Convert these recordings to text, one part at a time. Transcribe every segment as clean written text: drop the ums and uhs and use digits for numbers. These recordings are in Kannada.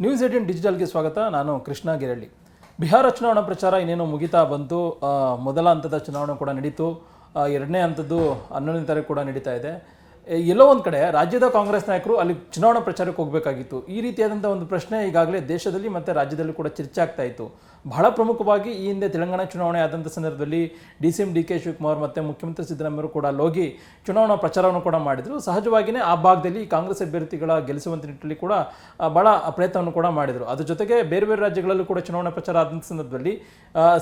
ನ್ಯೂಸ್18 ಡಿಜಿಟಲ್ಗೆ ಸ್ವಾಗತ. ನಾನು ಕೃಷ್ಣ ಗಿರಳ್ಳಿ. ಬಿಹಾರ ಚುನಾವಣಾ ಪ್ರಚಾರ ಇನ್ನೇನು ಮುಗಿತಾ ಬಂತು. ಮೊದಲ ಹಂತದ ಚುನಾವಣೆ ಕೂಡ ನಡೀತು. ಎರಡನೇ ಹಂತದ್ದು 11ನೇ ತಾರೀಕು ಕೂಡ ನಡೀತಾ ಇದೆ. ಎಲ್ಲೋ ಒಂದು ಕಡೆ ರಾಜ್ಯದ ಕಾಂಗ್ರೆಸ್ ನಾಯಕರು ಅಲ್ಲಿ ಚುನಾವಣಾ ಪ್ರಚಾರಕ್ಕೆ ಹೋಗಬೇಕಾಗಿತ್ತು. ಈ ರೀತಿಯಾದಂಥ ಒಂದು ಪ್ರಶ್ನೆ ಈಗಾಗಲೇ ದೇಶದಲ್ಲಿ ಮತ್ತು ರಾಜ್ಯದಲ್ಲಿ ಕೂಡ ಚರ್ಚೆ ಆಗ್ತಾ ಇತ್ತು. ಬಹಳ ಪ್ರಮುಖವಾಗಿ ಈ ಹಿಂದೆ ತೆಲಂಗಾಣ ಚುನಾವಣೆ ಆದಂಥ ಸಂದರ್ಭದಲ್ಲಿ ಡಿ.ಸಿ.ಎಂ. ಡಿ.ಕೆ. ಶಿವಕುಮಾರ್ ಮತ್ತು ಮುಖ್ಯಮಂತ್ರಿ ಸಿದ್ದರಾಮಯ್ಯರು ಕೂಡ ಹೋಗಿ ಚುನಾವಣಾ ಪ್ರಚಾರವನ್ನು ಕೂಡ ಮಾಡಿದರು. ಸಹಜವಾಗಿಯೇ ಆ ಭಾಗದಲ್ಲಿ ಕಾಂಗ್ರೆಸ್ ಅಭ್ಯರ್ಥಿಗಳ ಗೆಲ್ಲಿಸುವಂಥ ನಿಟ್ಟಿನಲ್ಲಿ ಕೂಡ ಭಾಳ ಪ್ರಯತ್ನವನ್ನು ಕೂಡ ಮಾಡಿದರು. ಅದ್ರ ಜೊತೆಗೆ ಬೇರೆ ಬೇರೆ ರಾಜ್ಯಗಳಲ್ಲೂ ಕೂಡ ಚುನಾವಣಾ ಪ್ರಚಾರ ಆದಂಥ ಸಂದರ್ಭದಲ್ಲಿ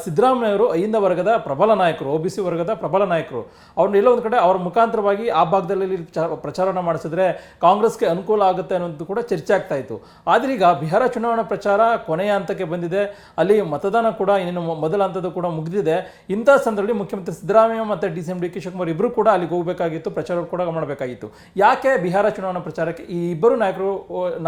ಸಿದ್ದರಾಮಯ್ಯವರು ಅಹಿಂದ ವರ್ಗದ ಪ್ರಬಲ ನಾಯಕರು, OBC ವರ್ಗದ ಪ್ರಬಲ ನಾಯಕರು, ಅವ್ರನ್ನ ಎಲ್ಲೋ ಒಂದು ಕಡೆ ಅವ್ರ ಮುಖಾಂತರವಾಗಿ ಆ ಭಾಗದಲ್ಲಿ ಪ್ರಚಾರವನ್ನು ಮಾಡಿಸಿದ್ರೆ ಕಾಂಗ್ರೆಸ್ಗೆ ಅನುಕೂಲ ಆಗುತ್ತೆ ಅನ್ನೋದು ಕೂಡ ಚರ್ಚೆ ಆಗ್ತಾ ಇತ್ತು. ಆದರೆ ಈಗ ಬಿಹಾರ ಚುನಾವಣಾ ಪ್ರಚಾರ ಕೊನೆಯ ಹಂತಕ್ಕೆ ಬಂದಿದೆ. ಅಲ್ಲಿ ಮತದಾನ ಕೂಡ ಇನ್ನೇನು ಮೊದಲ ಹಂತದ ಕೂಡ ಮುಗಿದಿದೆ. ಇಂಥ ಸಂದರ್ಭದಲ್ಲಿ ಮುಖ್ಯಮಂತ್ರಿ ಸಿದ್ದರಾಮಯ್ಯ ಮತ್ತು ಡಿ.ಸಿ.ಎಂ. ಡಿ.ಕೆ. ಶಿವಕುಮಾರ್ ಇಬ್ಬರು ಕೂಡ ಅಲ್ಲಿಗೆ ಹೋಗಬೇಕಾಗಿತ್ತು, ಪ್ರಚಾರ ಕೂಡ ಮಾಡಬೇಕಾಗಿತ್ತು. ಯಾಕೆ ಬಿಹಾರ ಚುನಾವಣಾ ಪ್ರಚಾರಕ್ಕೆ ಈ ಇಬ್ಬರು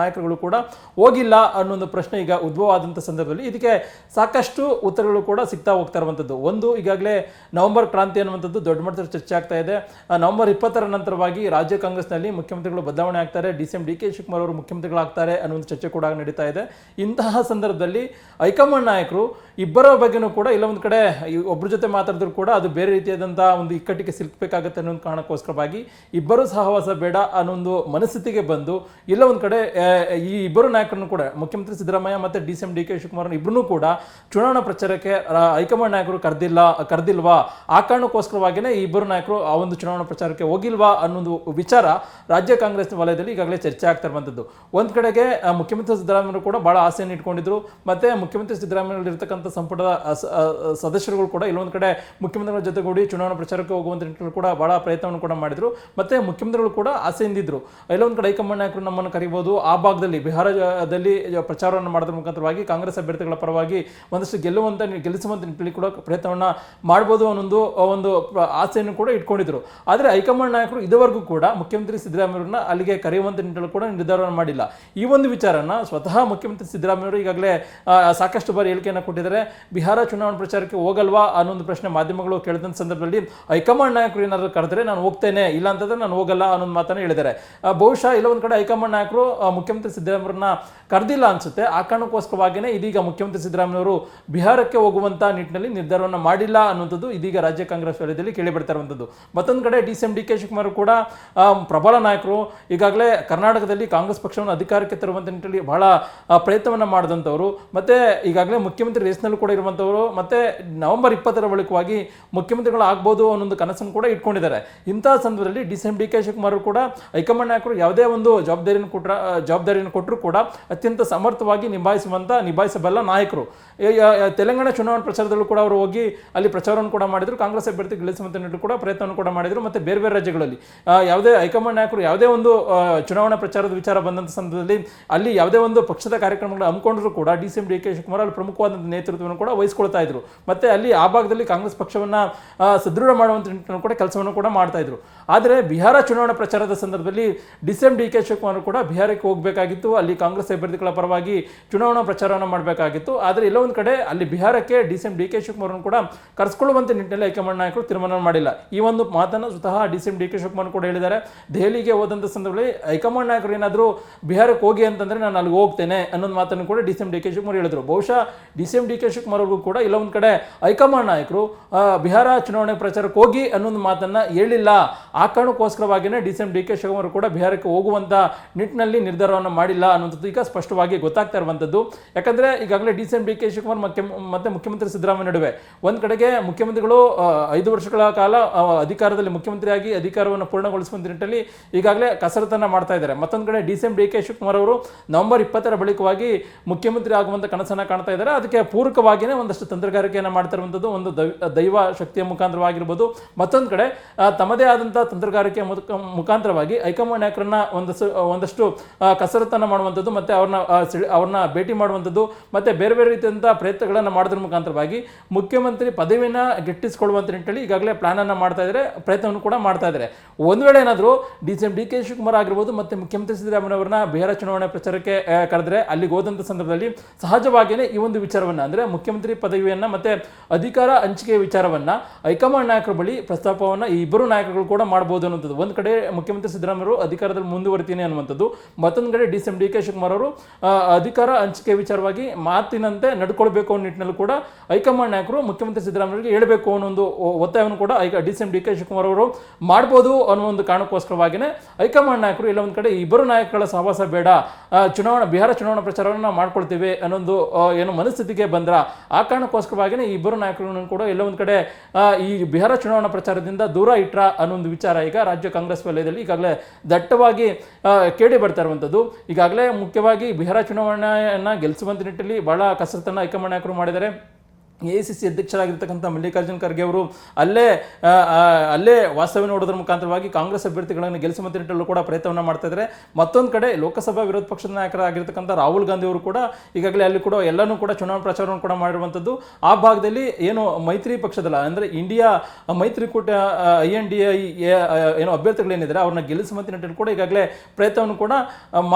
ನಾಯಕರುಗಳು ಕೂಡ ಹೋಗಿಲ್ಲ ಅನ್ನೋ ಪ್ರಶ್ನೆ ಈಗ ಉದ್ಭವ ಆದಂಥ ಸಂದರ್ಭದಲ್ಲಿ ಇದಕ್ಕೆ ಸಾಕಷ್ಟು ಉತ್ತರಗಳು ಕೂಡ ಸಿಗ್ತಾ ಹೋಗ್ತಾ ಇರುವಂಥದ್ದು. ಒಂದು, ಈಗಾಗಲೇ ನವೆಂಬರ್ ಕ್ರಾಂತಿ ಅನ್ನುವಂಥದ್ದು ದೊಡ್ಡ ಮಟ್ಟದ ಚರ್ಚೆ ಆಗ್ತಾ ಇದೆ. ನವೆಂಬರ್ 20ರ ನಂತರವಾಗಿ ರಾಜ್ಯ ಕಾಂಗ್ರೆಸ್ನಲ್ಲಿ ಮುಖ್ಯಮಂತ್ರಿಗಳು ಬದಲಾವಣೆ ಆಗ್ತಾರೆ, ಡಿ.ಸಿ.ಎಂ. ಡಿ.ಕೆ. ಶಿವಕುಮಾರ್ ಅವರು ಮುಖ್ಯಮಂತ್ರಿಗಳಾಗ್ತಾರೆ ಅನ್ನೋ ಚರ್ಚೆ ಕೂಡ ನಡೀತಾ ಇದೆ. ಇಂತಹ ಸಂದರ್ಭದಲ್ಲಿ ಹೈಕಮಾಂಡ್ ನಾಯಕರು ಇಬ್ಬರ ಬಗ್ಗೆನೂ ಕೂಡ ಇಲ್ಲ ಒಂದು ಕಡೆ ಒಬ್ಬರ ಜೊತೆ ಮಾತಾಡಿದ್ರು ಕೂಡ ಅದು ಬೇರೆ ರೀತಿಯಾದಂಥ ಒಂದು ಇಕ್ಕಟ್ಟಿಗೆ ಸಿಲುಕಬೇಕಾಗತ್ತೆ ಅನ್ನೋ ಕಾರಣಕ್ಕೋಸ್ಕರವಾಗಿ ಇಬ್ಬರು ಸಹವಾಸ ಬೇಡ ಅನ್ನೋ ಒಂದು ಮನಸ್ಥಿತಿಗೆ ಬಂದು ಇಲ್ಲ ಒಂದು ಕಡೆ ಈ ಇಬ್ಬರು ನಾಯಕರನ್ನು ಕೂಡ ಮುಖ್ಯಮಂತ್ರಿ ಸಿದ್ದರಾಮಯ್ಯ ಮತ್ತು ಡಿ.ಸಿ.ಎಂ. ಡಿ.ಕೆ. ಶಿವಕುಮಾರ್ ಇಬ್ಬರನ್ನೂ ಕೂಡ ಚುನಾವಣಾ ಪ್ರಚಾರಕ್ಕೆ ಹೈಕಮಾಂಡ್ ನಾಯಕರು ಕರೆದಿಲ್ವಾ, ಆ ಕಾರಣಕ್ಕೋಸ್ಕರವಾಗಿಯೇ ಈ ಇಬ್ಬರು ನಾಯಕರು ಆ ಒಂದು ಚುನಾವಣಾ ಪ್ರಚಾರಕ್ಕೆ ಹೋಗಿಲ್ವಾ ಅನ್ನೋದು ವಿಚಾರ ರಾಜ್ಯ ಕಾಂಗ್ರೆಸ್ ವಲಯದಲ್ಲಿ ಈಗಾಗಲೇ ಚರ್ಚೆ ಆಗ್ತಾ ಇರುವಂಥದ್ದು. ಒಂದು ಕಡೆಗೆ ಮುಖ್ಯಮಂತ್ರಿ ಸಿದ್ದರಾಮಯ್ಯರು ಕೂಡ ಬಹಳ ಆಸೆಯನ್ನು ಇಟ್ಕೊಂಡಿದ್ರು. ಮತ್ತೆ ಮುಖ್ಯಮಂತ್ರಿ ಸಿದ್ದರಾಮಯ್ಯ ಇರತಕ್ಕಂಥ ಸಂಪುಟದ ಸದಸ್ಯರುಗಳು ಕೂಡ ಇಲ್ಲೊಂದು ಕಡೆ ಮುಖ್ಯಮಂತ್ರಿಗಳ ಜೊತೆಗೂಡಿ ಚುನಾವಣಾ ಪ್ರಚಾರಕ್ಕೆ ಹೋಗುವಂತ ನಿಟ್ಟಿನಲ್ಲಿ ಕೂಡ ಬಹಳ ಪ್ರಯತ್ನವನ್ನು ಕೂಡ ಮಾಡಿದ್ರು. ಮತ್ತೆ ಮುಖ್ಯಮಂತ್ರಿಗಳು ಕೂಡ ಆಸೆಯಿಂದಿದ್ರು ಇಲ್ಲೊಂದು ಕಡೆ ಹೈಕಮಾಂಡ್ ನಾಯಕರು ನಮ್ಮನ್ನು ಕರೀಬಹುದು, ಆ ಭಾಗದಲ್ಲಿ ಬಿಹಾರದಲ್ಲಿ ಪ್ರಚಾರವನ್ನು ಮಾಡೋದ್ರ ಮುಖಾಂತರವಾಗಿ ಕಾಂಗ್ರೆಸ್ ಅಭ್ಯರ್ಥಿಗಳ ಪರವಾಗಿ ಒಂದಷ್ಟು ಗೆಲ್ಲಿಸುವಂತ ನಿಟ್ಟಿನಲ್ಲಿ ಕೂಡ ಪ್ರಯತ್ನವನ್ನ ಮಾಡಬಹುದು ಅನ್ನೊಂದು ಒಂದು ಆಸೆಯನ್ನು ಕೂಡ ಇಟ್ಕೊಂಡಿದ್ರು. ಆದರೆ ಹೈಕಮಾಂಡ್ ನಾಯಕರು ಇದುವರೆಗೂ ಕೂಡ ಮುಖ್ಯಮಂತ್ರಿ ಸಿದ್ದರಾಮಯ್ಯರನ್ನ ಅಲ್ಲಿಗೆ ಕರೆಯುವಂತ ನಿಟ್ಟಿನಲ್ಲಿ ಕೂಡ ನಿರ್ಧಾರವನ್ನು ಮಾಡಿಲ್ಲ. ಈ ಒಂದು ವಿಚಾರನ ಸ್ವತಃ ಮುಖ್ಯಮಂತ್ರಿ ಸಿದ್ದರಾಮಯ್ಯವರು ಈಗಾಗಲೇ ಸಾಕಷ್ಟು ಬಾರಿ ಹೇಳಿಕೆಯನ್ನು ಕೊಟ್ಟಿದ್ದಾರೆ. ಬಿಹಾರ ಚುನಾವಣಾ ಪ್ರಚಾರಕ್ಕೆ ಹೋಗಲ್ವಾ ಅನ್ನೊಂದು ಪ್ರಶ್ನೆ ಮಾಧ್ಯಮಗಳು ಕೇಳಿದಂಥ ಸಂದರ್ಭದಲ್ಲಿ ಹೈಕಮಾಂಡ್ ನಾಯಕರು ಏನಾದರೂ ಕರೆದ್ರೆ ನಾನು ಹೋಗ್ತೇನೆ, ಇಲ್ಲ ಅಂತಂದ್ರೆ ನಾನು ಹೋಗಲ್ಲ ಅನ್ನೊಂದು ಮಾತನ್ನು ಹೇಳಿದ್ದಾರೆ. ಬಹುಶಃ ಇಲ್ಲ ಒಂದು ಕಡೆ ಹೈಕಮಾಂಡ್ ನಾಯಕರು ಮುಖ್ಯಮಂತ್ರಿ ಸಿದ್ದರಾಮಯ್ಯರನ್ನ ಕರೆದಿಲ್ಲ ಅನ್ಸುತ್ತೆ. ಆ ಕಾರಣಕ್ಕೋಸ್ಕರವಾಗಿಯೇ ಇದೀಗ ಮುಖ್ಯಮಂತ್ರಿ ಸಿದ್ದರಾಮಯ್ಯವರು ಬಿಹಾರಕ್ಕೆ ಹೋಗುವಂತ ನಿಟ್ಟಿನಲ್ಲಿ ನಿರ್ಧಾರವನ್ನು ಮಾಡಿಲ್ಲ ಅನ್ನುವಂಥದ್ದು ಇದೀಗ ರಾಜ್ಯ ಕಾಂಗ್ರೆಸ್ ವಲಯದಲ್ಲಿ ಕೇಳಿ ಬರ್ತಾ ಇರುವಂಥದ್ದು. ಮತ್ತೊಂದು ಕಡೆ ಡಿ.ಸಿ.ಎಂ. ಡಿ.ಕೆ. ಶಿವಕುಮಾರ್ ಕೂಡ ಪ್ರಬಲ ನಾಯಕರು, ಈಗಾಗಲೇ ಕರ್ನಾಟಕದಲ್ಲಿ ಕಾಂಗ್ರೆಸ್ ಪಕ್ಷವನ್ನು ಅಧಿಕಾರಕ್ಕೆ ತರುವಂತ ನಿಟ್ಟಿನಲ್ಲಿ ಬಹಳ ಪ್ರಯತ್ನವನ್ನು ಮಾಡಿದಂಥವ್ರು, ಮತ್ತೆ ಈಗಾಗಲೇ ಮುಖ್ಯಮಂತ್ರಿ ರೇಸ್ನಲ್ಲೂ ಕೂಡ ಇರುವಂಥವರು, ಮತ್ತೆ ನವೆಂಬರ್ 20ರ ಬಳಿಕವಾಗಿ ಮುಖ್ಯಮಂತ್ರಿಗಳು ಆಗ್ಬೋದು ಅನ್ನೊಂದು ಕನಸನ್ನು ಕೂಡ ಇಟ್ಕೊಂಡಿದ್ದಾರೆ. ಇಂತಹ ಸಂದರ್ಭದಲ್ಲಿ ಡಿ.ಸಿ.ಎಂ. ಡಿ.ಕೆ. ಶಿವಕುಮಾರ್ ಕೂಡ ಹೈಕಮಾಂಡ್ ನಾಯಕರು ಯಾವುದೇ ಒಂದು ಜವಾಬ್ದಾರಿಯನ್ನು ಕೊಟ್ಟರು ಕೂಡ ಅತ್ಯಂತ ಸಮರ್ಥವಾಗಿ ನಿಭಾಯಿಸಬಲ್ಲ ನಾಯಕರು. ತೆಲಂಗಾಣ ಚುನಾವಣಾ ಪ್ರಚಾರದಲ್ಲೂ ಕೂಡ ಅವರು ಹೋಗಿ ಅಲ್ಲಿ ಪ್ರಚಾರವನ್ನು ಕೂಡ ಮಾಡಿದ್ರು, ಕಾಂಗ್ರೆಸ್ ಅಭ್ಯರ್ಥಿ ಗೆಲ್ಲಿಸುವಂತ ನಿಟ್ಟಿನಲ್ಲಿ ಕೂಡ ಪ್ರಯತ್ನವನ್ನು ಕೂಡ ಮಾಡಿದ್ರು. ಮತ್ತೆ ಬೇರೆ ಬೇರೆ ರಾಜ್ಯಗಳಲ್ಲಿ ಯಾವುದೇ ಹೈಕಮಾಂಡ್ ನಾಯಕರು ಯಾವುದೇ ಒಂದು ಚುನಾವಣಾ ಪ್ರಚಾರದ ವಿಚಾರ ಬಂದಂಥ ಸಂದರ್ಭದಲ್ಲಿ ಅಲ್ಲಿ ಯಾವುದೇ ಒಂದು ಪಕ್ಷದ ಕಾರ್ಯಕ್ರಮಗಳು ಹಮ್ಮಿಕೊಂಡ್ರು ಕೂಡ ಡಿ.ಸಿ.ಎಂ. ಡಿ.ಕೆ. ಶಿವಕುಮಾರ್ ಅಲ್ಲಿ ಪ್ರಮುಖವಾದಂಥ ನೇತೃತ್ವವನ್ನು ಕೂಡ ವಹಿಸಿಕೊಳ್ತಾ ಇದ್ರು. ಮತ್ತೆ ಅಲ್ಲಿ ಆ ಭಾಗದಲ್ಲಿ ಕಾಂಗ್ರೆಸ್ ಪಕ್ಷವನ್ನ ಸದೃಢ ಮಾಡುವಂತ ನಿಟ್ಟಿನಲ್ಲಿ ಕೂಡ ಕೆಲಸವನ್ನು ಕೂಡ ಮಾಡ್ತಾ ಇದ್ರು. ಆದರೆ ಬಿಹಾರ ಚುನಾವಣಾ ಪ್ರಚಾರದ ಸಂದರ್ಭದಲ್ಲಿ ಡಿ.ಸಿ.ಎಂ. ಡಿ.ಕೆ. ಶಿವಕುಮಾರ್ ಕೂಡ ಬಿಹಾರಕ್ಕೆ ಹೋಗಬೇಕಾಗಿತ್ತು, ಅಲ್ಲಿ ಕಾಂಗ್ರೆಸ್ ಅಭ್ಯರ್ಥಿಗಳ ಪರವಾಗಿ ಚುನಾವಣಾ ಪ್ರಚಾರವನ್ನು ಮಾಡಬೇಕಾಗಿತ್ತು. ಆದರೆ ಎಲ್ಲೋ ಒಂದು ಕಡೆ ಅಲ್ಲಿ ಬಿಹಾರಕ್ಕೆ ಡಿ.ಸಿ.ಎಂ. ಡಿ.ಕೆ. ಶಿವಕುಮಾರ್ ಕೂಡ ಕರೆಸಿಕೊಳ್ಳುವಂತ ನಿಟ್ಟಿನಲ್ಲಿ ಹೈಕಮಾಂಡ್ ನಾಯಕರು ತೀರ್ಮಾನ ಮಾಡಿಲ್ಲ. ಈ ಒಂದು ಮಾತನ್ನು ಸ್ವತಃ ಡಿ.ಸಿ.ಎಂ. ಡಿ.ಕೆ. ಶಿವಕುಮಾರ್ ಕೂಡ ಹೇಳಿದ್ದಾರೆ. ದೆಹಲಿಗೆ ಹೋದಂಥ ಸಂದರ್ಭದಲ್ಲಿ ಹೈಕಮಾಂಡ್ ನಾಯಕರು ಏನಾದರೂ ಬಿಹಾರಕ್ಕೆ ಹೋಗಿ ಅಂತಂದ್ರೆ ನಾನು ಅಲ್ಲಿಗೆ ಹೋಗ್ತೇನೆ ಅನ್ನೊಂದು ಮಾತನ್ನು ಕೂಡ ಡಿ.ಸಿ.ಎಂ. ಡಿ.ಕೆ. ಶಿವಕುಮಾರ್ ಹೇಳಿದ್ರು. ಬಹುಶಃ ಡಿ.ಸಿ.ಎಂ. ಡಿ.ಕೆ. ಶಿವಕುಮಾರ್ ಅವ್ರಿಗೂ ಕೂಡ ಇಲ್ಲ ಒಂದು ಕಡೆ ಹೈಕಮಾಂಡ್ ನಾಯಕರು ಬಿಹಾರ ಚುನಾವಣೆ ಪ್ರಚಾರಕ್ಕೆ ಹೋಗಿ ಅನ್ನೊಂದು ಮಾತನ್ನ ಹೇಳಿಲ್ಲ. ಆ ಕಾರಣಕ್ಕೋಸ್ಕರವಾಗಿಯೇ ಡಿ.ಸಿ.ಎಂ. ಡಿ.ಕೆ. ಶಿವಕುಮಾರ್ ಕೂಡ ಬಿಹಾರಕ್ಕೆ ಹೋಗುವಂತ ನಿಟ್ಟಿನಲ್ಲಿ ನಿರ್ಧಾರವನ್ನು ಮಾಡಿಲ್ಲ ಅನ್ನುವಂಥದ್ದು ಈಗ ಸ್ಪಷ್ಟವಾಗಿ ಗೊತ್ತಾಗ್ತಾ ಇರುವಂಥದ್ದು. ಯಾಕಂದ್ರೆ ಈಗಾಗಲೇ ಡಿ.ಸಿ.ಎಂ. ಡಿ.ಕೆ. ಶಿವಕುಮಾರ್ ಮತ್ತೆ ಮುಖ್ಯಮಂತ್ರಿ ಸಿದ್ದರಾಮಯ್ಯ ನಡುವೆ ಒಂದು ಕಡೆಗೆ ಮುಖ್ಯಮಂತ್ರಿಗಳು 5 ವರ್ಷಗಳ ಕಾಲ ಅಧಿಕಾರದಲ್ಲಿ ಮುಖ್ಯಮಂತ್ರಿಯಾಗಿ ಅಧಿಕಾರವನ್ನು ಪೂರ್ಣಗೊಳಿಸುವಂತ ನಿಟ್ಟಿನಲ್ಲಿ ಈಗಾಗಲೇ ಕಸರತ್ತನ್ನ ಮಾಡ್ತಾ ಇದ್ದಾರೆ. ಮತ್ತೊಂದು ಕಡೆ ಡಿ.ಸಿ.ಎಂ. ಡಿ.ಕೆ. ಶಿವಕುಮಾರ್ ಅವರು ನವೆಂಬರ್ 20ರ ಬಳಿಕವಾಗಿ ಮುಖ್ಯಮಂತ್ರಿ ಆಗುವಂತ ಕನಸನ್ನ ಕಾಣ್ತಾ ಇದ್ದಾರೆ. ಅದಕ್ಕೆ ಪೂರಕವಾಗಿಯೇ ಒಂದಷ್ಟು ತಂತ್ರಗಾರಿಕೆಯನ್ನು ಮಾಡ್ತಾ ಇರುವಂಥದ್ದು, ಒಂದು ದೈವ ಶಕ್ತಿಯ ಮುಖಾಂತರವಾಗಿರ್ಬೋದು, ಮತ್ತೊಂದು ಕಡೆ ತಮ್ಮದೇ ಆದಂತಹ ತಂತ್ರಗಾರಿಕೆಯ ಮುಖಾಂತರವಾಗಿ ಹೈಕಮಾಂಡ್ ನಾಯಕರನ್ನ ಒಂದಷ್ಟು ಕಸರತ್ತನ್ನು ಮಾಡುವಂಥದ್ದು, ಮತ್ತೆ ಅವ್ರನ್ನ ಭೇಟಿ ಮಾಡುವಂಥದ್ದು, ಮತ್ತೆ ಬೇರೆ ಬೇರೆ ರೀತಿಯಾದಂತಹ ಪ್ರಯತ್ನಗಳನ್ನು ಮಾಡೋದ್ರ ಮುಖಾಂತರವಾಗಿ ಮುಖ್ಯಮಂತ್ರಿ ಪದವಿನ ಗಿಟ್ಟಿಸಿಕೊಳ್ಳುವಂತ ನಿಟ್ಟಿನಲ್ಲಿ ಈಗಾಗಲೇ ಪ್ಲಾನ್ ಅನ್ನ ಮಾಡ್ತಾ ಇದ್ದಾರೆ, ಪ್ರಯತ್ನವನ್ನು ಕೂಡ ಮಾಡ್ತಾ ಇದ್ದಾರೆ. ಒಂದು ವೇಳೆ ಕಡೆ ಏನಾದರೂ ಡಿ ಕೆ ಶಿವಕುಮಾರ್ ಆಗಿರ್ಬೋದು ಮತ್ತು ಮುಖ್ಯಮಂತ್ರಿ ಸಿದ್ದರಾಮಯ್ಯವ್ರನ್ನ ಬಿಹಾರ ಚುನಾವಣೆ ಪ್ರಚಾರಕ್ಕೆ ಕರೆದ್ರೆ ಅಲ್ಲಿಗೆ ಹೋದಂಥ ಸಂದರ್ಭದಲ್ಲಿ ಸಹಜವಾಗಿಯೇ ಈ ಒಂದು ವಿಚಾರವನ್ನು ಅಂದರೆ ಮುಖ್ಯಮಂತ್ರಿ ಪದವಿಯನ್ನು ಮತ್ತು ಅಧಿಕಾರ ಹಂಚಿಕೆ ವಿಚಾರವನ್ನು ಹೈಕಮಾಂಡ್ ನಾಯಕರ ಬಳಿ ಪ್ರಸ್ತಾಪವನ್ನು ಈ ಇಬ್ಬರು ನಾಯಕರುಗಳು ಕೂಡ ಮಾಡ್ಬೋದು ಅನ್ನುವಂಥದ್ದು. ಒಂದು ಕಡೆ ಮುಖ್ಯಮಂತ್ರಿ ಸಿದ್ದರಾಮಯ್ಯವರು ಅಧಿಕಾರದಲ್ಲಿ ಮುಂದುವರಿತೀನಿ ಅನ್ನುವಂಥದ್ದು, ಮತ್ತೊಂದು ಕಡೆ ಡಿ ಕೆ ಶಿವಕುಮಾರ್ ಅವರು ಅಧಿಕಾರ ಹಂಚಿಕೆ ವಿಚಾರವಾಗಿ ಮಾತಿನಂತೆ ನಡ್ಕೊಳ್ಬೇಕು ಅನ್ನೋ ನಿಟ್ಟಿನಲ್ಲಿ ಕೂಡ ಹೈಕಮಾಂಡ್ ನಾಯಕರು ಮುಖ್ಯಮಂತ್ರಿ ಸಿದ್ದರಾಮಯ್ಯರಿಗೆ ಹೇಳಬೇಕು ಅನ್ನೋ ಒಂದು ಒತ್ತಾಯವನ್ನು ಕೂಡ ಡಿ ಕೆ ಶಿವಕುಮಾರ್ ಅವರು ಮಾಡ್ಬೋದು ಅನ್ನೋ ಒಂದು ಕಾರಣಕ್ಕೋಸ್ಕರವಾಗಿಯೇ ಹೈಕಮಾಂಡ್ ನಾಯಕರು ಎಲ್ಲ ಒಂದು ಕಡೆ ಇಬ್ಬರು ನಾಯಕಗಳ ಸಹವಾಸ ಬೇಡ, ಬಿಹಾರ ಚುನಾವಣಾ ಪ್ರಚಾರವನ್ನು ಮಾಡ್ಕೊಳ್ತೀವಿ ಅನ್ನೊಂದು ಏನು ಮನಸ್ಥಿತಿಗೆ ಬಂದ್ರ ಆ ಕಾರಣಕ್ಕೋಸ್ಕರವಾಗಿಯೇ ಈ ಇಬ್ಬರು ನಾಯಕರನ್ನು ಕೂಡ ಎಲ್ಲ ಒಂದು ಕಡೆ ಈ ಬಿಹಾರ ಚುನಾವಣಾ ಪ್ರಚಾರದಿಂದ ದೂರ ಇಟ್ರ ಅನ್ನೊಂದು ವಿಚಾರ ಈಗ ರಾಜ್ಯ ಕಾಂಗ್ರೆಸ್ ವಲಯದಲ್ಲಿ ಈಗಾಗಲೇ ದಟ್ಟವಾಗಿ ಕೇಳಿ ಬರ್ತಾ ಇರುವಂಥದ್ದು. ಈಗಾಗಲೇ ಮುಖ್ಯವಾಗಿ ಬಿಹಾರ ಚುನಾವಣೆಯನ್ನು ಗೆಲ್ಲಿಸುವಂತ ನಿಟ್ಟಿನಲ್ಲಿ ಬಹಳ ಕಸರತ್ತನ್ನು ಹೈಕಮಾಂಡ್ ನಾಯಕರು ಮಾಡಿದ್ದಾರೆ. AICC ಅಧ್ಯಕ್ಷರಾಗಿರ್ತಕ್ಕಂಥ ಮಲ್ಲಿಕಾರ್ಜುನ್ ಖರ್ಗೆ ಅವರು ಅಲ್ಲೇ ವಾಸ್ತವ್ಯ ನೋಡೋದ್ರ ಮುಖಾಂತರವಾಗಿ ಕಾಂಗ್ರೆಸ್ ಅಭ್ಯರ್ಥಿಗಳನ್ನು ಗೆಲ್ಲಿಸುವಂತ ನಿಟ್ಟಿನಲ್ಲೂ ಕೂಡ ಪ್ರಯತ್ನವನ್ನು ಮಾಡ್ತಾ ಇದ್ದಾರೆ. ಮತ್ತೊಂದು ಕಡೆ ಲೋಕಸಭಾ ವಿರೋಧ ಪಕ್ಷದ ನಾಯಕರಾಗಿರ್ತಕ್ಕಂಥ ರಾಹುಲ್ ಗಾಂಧಿ ಅವರು ಕೂಡ ಈಗಾಗಲೇ ಅಲ್ಲಿ ಕೂಡ ಎಲ್ಲನೂ ಕೂಡ ಚುನಾವಣಾ ಪ್ರಚಾರವನ್ನು ಕೂಡ ಮಾಡಿರುವಂಥದ್ದು. ಆ ಭಾಗದಲ್ಲಿ ಏನು ಮೈತ್ರಿ ಪಕ್ಷದಲ್ಲ ಅಂದರೆ ಇಂಡಿಯಾ ಮೈತ್ರಿಕೂಟ INDA ಏನು ಅಭ್ಯರ್ಥಿಗಳೇನಿದ್ದಾರೆ ಅವ್ರನ್ನ ಗೆಲ್ಲಿಸುವಂತ ನಿಟ್ಟಿನಲ್ಲಿ ಕೂಡ ಈಗಾಗಲೇ ಪ್ರಯತ್ನವನ್ನು ಕೂಡ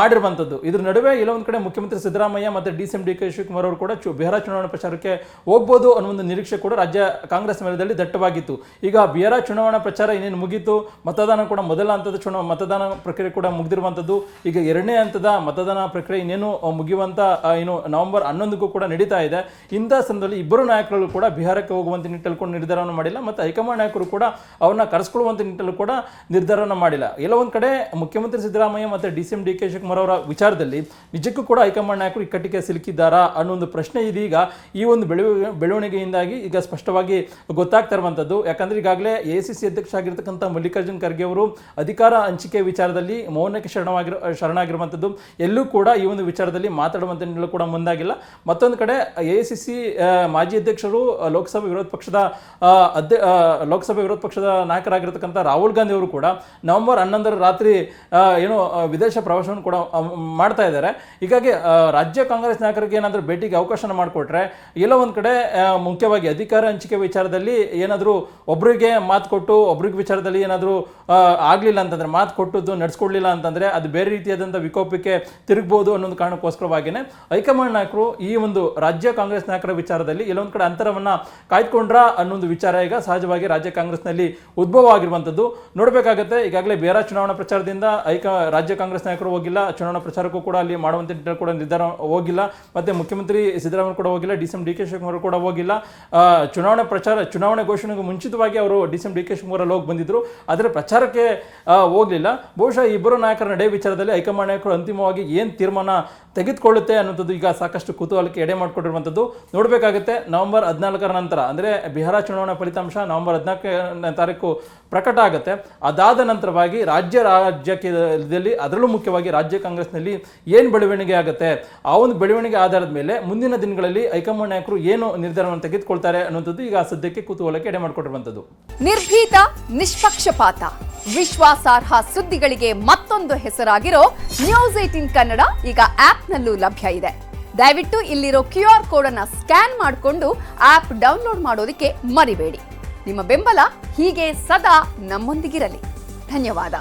ಮಾಡಿರುವಂಥದ್ದು. ಇದ್ರ ನಡುವೆ ಎಲ್ಲ ಒಂದು ಕಡೆ ಮುಖ್ಯಮಂತ್ರಿ ಸಿದ್ದರಾಮಯ್ಯ ಮತ್ತು ಡಿ ಕೆ ಶಿವಕುಮಾರ್ ಅವರು ಕೂಡ ಬಿಹಾರ ಚುನಾವಣಾ ಪ್ರಚಾರಕ್ಕೆ ಹೋಗ್ಬೋದು ಅನ್ನೋ ಒಂದು ನಿರೀಕ್ಷೆ ಕೂಡ ರಾಜ್ಯ ಕಾಂಗ್ರೆಸ್ ವಲಯದಲ್ಲಿ ದಟ್ಟವಾಗಿತ್ತು. ಈಗ ಬಿಹಾರ ಚುನಾವಣಾ ಪ್ರಚಾರ ಇನ್ನೇನು ಮುಗೀತು, ಮತದಾನ ಕೂಡ ಮೊದಲ ಹಂತದ ಮತದಾನ ಪ್ರಕ್ರಿಯೆ ಕೂಡ ಮುಗಿದಿರುವಂಥದ್ದು. ಈಗ ಎರಡನೇ ಹಂತದ ಮತದಾನ ಪ್ರಕ್ರಿಯೆ ಇನ್ನೇನು ಮುಗಿಯುವಂತ ಏನು ನವೆಂಬರ್ 11ಕ್ಕೂ ಕೂಡ ನಡೀತಾ ಇದೆ. ಇಂಥ ಸಂದರ್ಭದಲ್ಲಿ ಇಬ್ಬರು ನಾಯಕರು ಕೂಡ ಬಿಹಾರಕ್ಕೆ ಹೋಗುವಂತ ನಿಟ್ಟಲ್ಲಿ ಕೂಡ ನಿರ್ಧಾರವನ್ನು ಮಾಡಿಲ್ಲ ಮತ್ತು ಹೈಕಮಾಂಡ್ ನಾಯಕರು ಕೂಡ ಅವ್ರನ್ನ ಕರೆಸ್ಕೊಳ್ಳುವಂತ ನಿಟ್ಟಲ್ಲೂ ಕೂಡ ನಿರ್ಧಾರವನ್ನು ಮಾಡಿಲ್ಲ. ಎಲ್ಲ ಒಂದು ಕಡೆ ಮುಖ್ಯಮಂತ್ರಿ ಸಿದ್ದರಾಮಯ್ಯ ಮತ್ತು ಡಿ ಕೆ ಶಿವಕುಮಾರ್ ಅವರ ವಿಚಾರದಲ್ಲಿ ನಿಜಕ್ಕೂ ಕೂಡ ಹೈಕಮಾಂಡ್ ನಾಯಕರು ಇಕ್ಕಟ್ಟಿಗೆ ಸಿಲುಕಿದ್ದಾರಾ ಅನ್ನೋ ಒಂದು ಪ್ರಶ್ನೆ ಇದೀಗ ಈ ಒಂದು ಬೆಳವಣಿಗೆಯಿಂದಾಗಿ ಈಗ ಸ್ಪಷ್ಟವಾಗಿ ಗೊತ್ತಾಗ್ತಾ ಇರುವಂಥದ್ದು. ಯಾಕಂದ್ರೆ ಈಗಾಗಲೇ AICC ಅಧ್ಯಕ್ಷ ಆಗಿರ್ತಕ್ಕಂಥ ಮಲ್ಲಿಕಾರ್ಜುನ್ ಖರ್ಗೆ ಅವರು ಅಧಿಕಾರ ಹಂಚಿಕೆ ವಿಚಾರದಲ್ಲಿ ಮೌನಕ್ಕೆ ಶರಣಾಗಿರುವಂಥದ್ದು, ಎಲ್ಲೂ ಕೂಡ ಈ ಒಂದು ವಿಚಾರದಲ್ಲಿ ಮಾತಾಡುವಂತ ಕೂಡ ಮುಂದಾಗಿಲ್ಲ. ಮತ್ತೊಂದು ಕಡೆ AICC ಮಾಜಿ ಅಧ್ಯಕ್ಷರು ಲೋಕಸಭಾ ವಿರೋಧ ಪಕ್ಷದ ನಾಯಕರಾಗಿರ್ತಕ್ಕಂಥ ರಾಹುಲ್ ಗಾಂಧಿ ಅವರು ಕೂಡ ನವೆಂಬರ್ 11ರ ರಾತ್ರಿ ಏನು ವಿದೇಶ ಪ್ರವಾಸವನ್ನು ಕೂಡ ಮಾಡ್ತಾ ಇದ್ದಾರೆ. ಹೀಗಾಗಿ ರಾಜ್ಯ ಕಾಂಗ್ರೆಸ್ ನಾಯಕರಿಗೆ ಏನಾದರೂ ಭೇಟಿಗೆ ಅವಕಾಶ ಮಾಡಿಕೊಟ್ರೆ ಎಲ್ಲ ಒಂದು ಕಡೆ ಮುಖ್ಯವಾಗಿ ಅಧಿಕಾರ ಹಂಚಿಕೆ ವಿಚಾರದಲ್ಲಿ ಏನಾದರೂ ಒಬ್ಬರಿಗೆ ಮಾತು ಕೊಟ್ಟು ಒಬ್ರಿಗೆ ವಿಚಾರದಲ್ಲಿ ಏನಾದರೂ ಆಗಲಿಲ್ಲ ಅಂತಂದರೆ ಮಾತು ಕೊಟ್ಟದ್ದು ನಡೆಸ್ಕೊಡ್ಲಿಲ್ಲ ಅಂತಂದರೆ ಅದು ಬೇರೆ ರೀತಿಯಾದಂಥ ವಿಕೋಪಕ್ಕೆ ತಿರುಗಬಹುದು ಅನ್ನೋದು ಕಾರಣಕ್ಕೋಸ್ಕರವಾಗಿಯೇ ಹೈಕಮಾಂಡ್ ನಾಯಕರು ಈ ಒಂದು ರಾಜ್ಯ ಕಾಂಗ್ರೆಸ್ ನಾಯಕರ ವಿಚಾರದಲ್ಲಿ ಎಲ್ಲೊಂದು ಕಡೆ ಅಂತರವನ್ನು ಕಾಯ್ದುಕೊಂಡ್ರ ಅನ್ನೊಂದು ವಿಚಾರ ಈಗ ಸಹಜವಾಗಿ ರಾಜ್ಯ ಕಾಂಗ್ರೆಸ್ನಲ್ಲಿ ಉದ್ಭವ ಆಗಿರುವಂಥದ್ದು ನೋಡಬೇಕಾಗುತ್ತೆ. ಈಗಾಗಲೇ ಬಿಹಾರ ಚುನಾವಣಾ ಪ್ರಚಾರದಿಂದ ರಾಜ್ಯ ಕಾಂಗ್ರೆಸ್ ನಾಯಕರು ಹೋಗಿಲ್ಲ, ಚುನಾವಣಾ ಪ್ರಚಾರಕ್ಕೂ ಕೂಡ ಅಲ್ಲಿ ಮಾಡುವಂಥ ಕೂಡ ನಿರ್ಧಾರ ಹೋಗಿಲ್ಲ, ಮತ್ತು ಮುಖ್ಯಮಂತ್ರಿ ಸಿದ್ದರಾಮಯ್ಯ ಕೂಡ ಹೋಗಿಲ್ಲ, ಡಿ ಕೆ ಶಿವಕುಮಾರ್ ಕೂಡ ಹೋಗಿಲ್ಲ. ಚುನಾವಣೆ ಘೋಷಣೆಗೂ ಮುಂಚಿತವಾಗಿ ಅವರು ಡಿ ಕೆ ಶಿವಕುಮಾರ್ ಹೋಗಿ ಬಂದಿದ್ರು, ಆದರೆ ಪ್ರಚಾರಕ್ಕೆ ಹೋಗಲಿಲ್ಲ. ಬಹುಶಃ ಇಬ್ಬರು ನಾಯಕರ ನಡೆ ವಿಚಾರದಲ್ಲಿ ಹೈಕಮಾಂಡ್ ನಾಯಕರು ಅಂತಿಮವಾಗಿ ಏನು ತೀರ್ಮಾನ ತೆಗೆದುಕೊಳ್ಳುತ್ತೆ ಅನ್ನೋದು ಈಗ ಸಾಕಷ್ಟು ಕುತೂಹಲಕ್ಕೆ ಎಡೆ ಮಾಡಿಕೊಂಡಿರುವಂಥದ್ದು ನೋಡಬೇಕಾಗುತ್ತೆ. ನವೆಂಬರ್ 14ರ ನಂತರ ಅಂದರೆ ಬಿಹಾರ ಚುನಾವಣಾ ಫಲಿತಾಂಶ ನವೆಂಬರ್ 14ನೇ ತಾರೀಕು ಪ್ರಕಟ ಆಗುತ್ತೆ. ಅದಾದ ನಂತರವಾಗಿ ರಾಜ್ಯದಲ್ಲಿ ಅದರಲ್ಲೂ ಮುಖ್ಯವಾಗಿ ರಾಜ್ಯ ಕಾಂಗ್ರೆಸ್ನಲ್ಲಿ ಏನು ಬೆಳವಣಿಗೆ ಆಗುತ್ತೆ, ಆ ಒಂದು ಬೆಳವಣಿಗೆ ಆಧಾರದ ಮೇಲೆ ಮುಂದಿನ ದಿನಗಳಲ್ಲಿ ಹೈಕಮಾಂಡ್ ನಾಯಕರು ಏನು ನಿರ್ಧಾರವನ್ನು ತೆಗೆದುಕೊಳ್ತಾರೆ ಅನ್ನೋದು ಈಗ ಸದ್ಯಕ್ಕೆ ಕುತೂಹಲಕ್ಕೆ ಎಡೆ ಮಾಡಿಕೊಂಡಿರುವಂಥದ್ದು. ನಿರ್ಭೀತ, ನಿಷ್ಪಕ್ಷಪಾತ, ವಿಶ್ವಾಸಾರ್ಹ ಸುದ್ದಿಗಳಿಗೆ ಮತ್ತೊಂದು ಹೆಸರಾಗಿರೋ News18 ಕನ್ನಡ ಈಗ ಆಪ್ನಲ್ಲೂ ಲಭ್ಯ ಇದೆ. ದಯವಿಟ್ಟು ಇಲ್ಲಿರೋ QR ಕೋಡ್ ಅನ್ನು ಸ್ಕ್ಯಾನ್ ಮಾಡಿಕೊಂಡು ಆಪ್ ಡೌನ್ಲೋಡ್ ಮಾಡೋದಕ್ಕೆ ಮರಿಬೇಡಿ. ನಿಮ್ಮ ಬೆಂಬಲ ಹೀಗೆ ಸದಾ ನಮ್ಮೊಂದಿಗಿರಲಿ. ಧನ್ಯವಾದ.